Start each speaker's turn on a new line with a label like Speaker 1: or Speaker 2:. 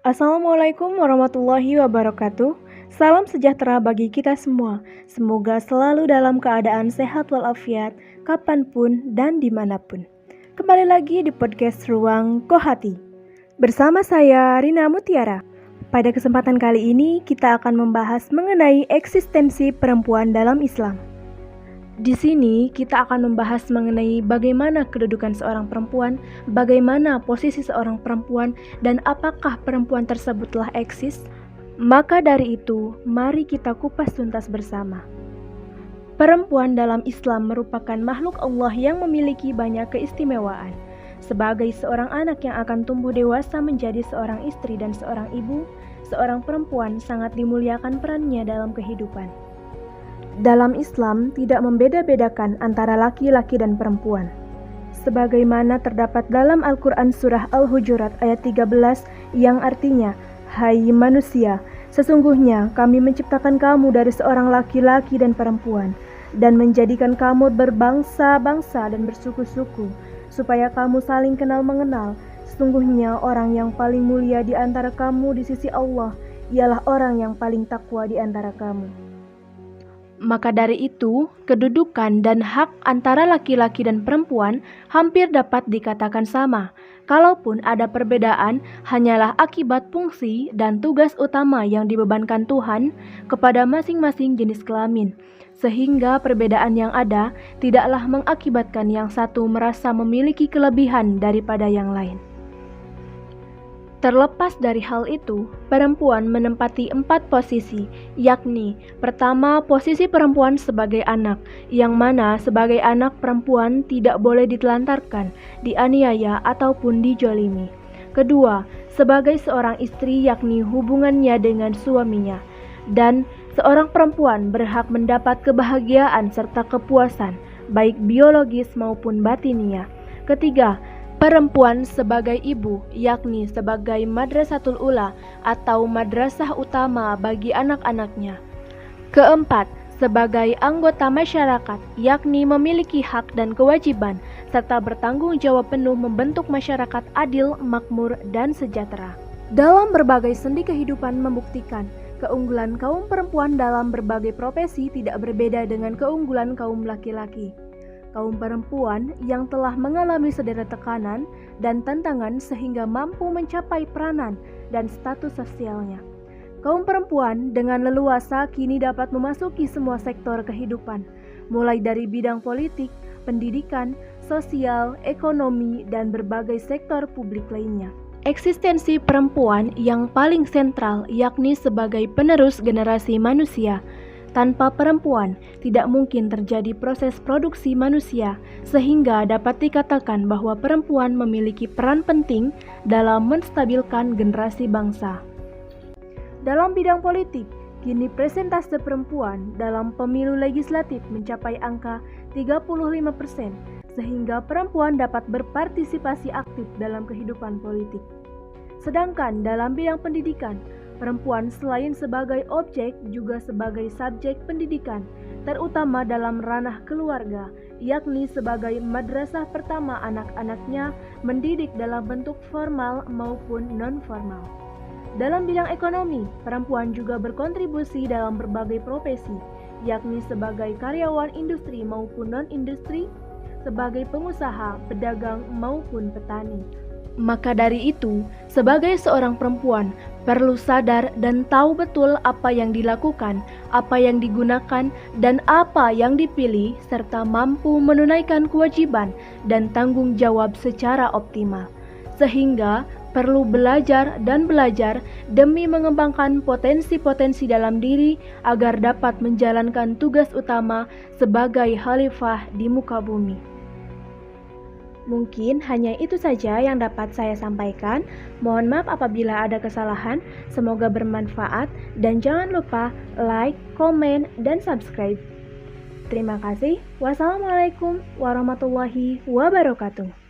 Speaker 1: Assalamualaikum warahmatullahi wabarakatuh. Salam sejahtera bagi kita semua. Semoga selalu dalam keadaan sehat walafiat, kapanpun dan dimanapun. Kembali lagi di podcast Ruang Kohati. Bersama saya Rina Mutiara. Pada kesempatan kali ini kita akan membahas mengenai eksistensi perempuan dalam Islam. Di sini kita akan membahas mengenai bagaimana kedudukan seorang perempuan, bagaimana posisi seorang perempuan, dan apakah perempuan tersebut telah eksis. Maka dari itu, mari kita kupas tuntas bersama. Perempuan dalam Islam merupakan makhluk Allah yang memiliki banyak keistimewaan. Sebagai seorang anak yang akan tumbuh dewasa menjadi seorang istri dan seorang ibu, seorang perempuan sangat dimuliakan perannya dalam kehidupan. Dalam Islam tidak membeda-bedakan antara laki-laki dan perempuan. Sebagaimana terdapat dalam Al-Quran Surah Al-Hujurat ayat 13 yang artinya, "Hai manusia, sesungguhnya kami menciptakan kamu dari seorang laki-laki dan perempuan, dan menjadikan kamu berbangsa-bangsa dan bersuku-suku, supaya kamu saling kenal mengenal. Sesungguhnya orang yang paling mulia di antara kamu di sisi Allah, ialah orang yang paling takwa di antara kamu." Maka dari itu, kedudukan dan hak antara laki-laki dan perempuan hampir dapat dikatakan sama. Kalaupun ada perbedaan, hanyalah akibat fungsi dan tugas utama yang dibebankan Tuhan kepada masing-masing jenis kelamin. Sehingga perbedaan yang ada tidaklah mengakibatkan yang satu merasa memiliki kelebihan daripada yang lain. Terlepas dari hal itu, perempuan menempati 4 posisi, yakni pertama, posisi perempuan sebagai anak, yang mana sebagai anak perempuan tidak boleh ditelantarkan, dianiaya ataupun dijolimi. Kedua, sebagai seorang istri, yakni hubungannya dengan suaminya. Dan seorang perempuan berhak mendapat kebahagiaan serta kepuasan, baik biologis maupun batiniah. Ketiga, perempuan sebagai ibu, yakni sebagai madrasatul ula atau madrasah utama bagi anak-anaknya. Keempat, sebagai anggota masyarakat, yakni memiliki hak dan kewajiban, serta bertanggung jawab penuh membentuk masyarakat adil, makmur, dan sejahtera. Dalam berbagai sendi kehidupan membuktikan, keunggulan kaum perempuan dalam berbagai profesi tidak berbeda dengan keunggulan kaum laki-laki. Kaum perempuan yang telah mengalami sederet tekanan dan tantangan sehingga mampu mencapai peranan dan status sosialnya. Kaum perempuan dengan leluasa kini dapat memasuki semua sektor kehidupan, mulai dari bidang politik, pendidikan, sosial, ekonomi, dan berbagai sektor publik lainnya. Eksistensi perempuan yang paling sentral yakni sebagai penerus generasi manusia. Tanpa perempuan, tidak mungkin terjadi proses produksi manusia, sehingga dapat dikatakan bahwa perempuan memiliki peran penting dalam menstabilkan generasi bangsa. Dalam bidang politik, kini persentase perempuan dalam pemilu legislatif mencapai angka 35%, sehingga perempuan dapat berpartisipasi aktif dalam kehidupan politik. Sedangkan dalam bidang pendidikan, perempuan selain sebagai objek juga sebagai subjek pendidikan, terutama dalam ranah keluarga, yakni sebagai madrasah pertama anak-anaknya mendidik dalam bentuk formal maupun non-formal. Dalam bidang ekonomi, perempuan juga berkontribusi dalam berbagai profesi, yakni sebagai karyawan industri maupun non-industri, sebagai pengusaha, pedagang maupun petani. Maka dari itu, sebagai seorang perempuan, perlu sadar dan tahu betul apa yang dilakukan, apa yang digunakan, dan apa yang dipilih, serta mampu menunaikan kewajiban dan tanggung jawab secara optimal. Sehingga perlu belajar dan belajar demi mengembangkan potensi-potensi dalam diri agar dapat menjalankan tugas utama sebagai khalifah di muka bumi. Mungkin hanya itu saja yang dapat saya sampaikan. Mohon maaf apabila ada kesalahan. Semoga bermanfaat dan jangan lupa like, komen, dan subscribe. Terima kasih. Wassalamualaikum warahmatullahi wabarakatuh.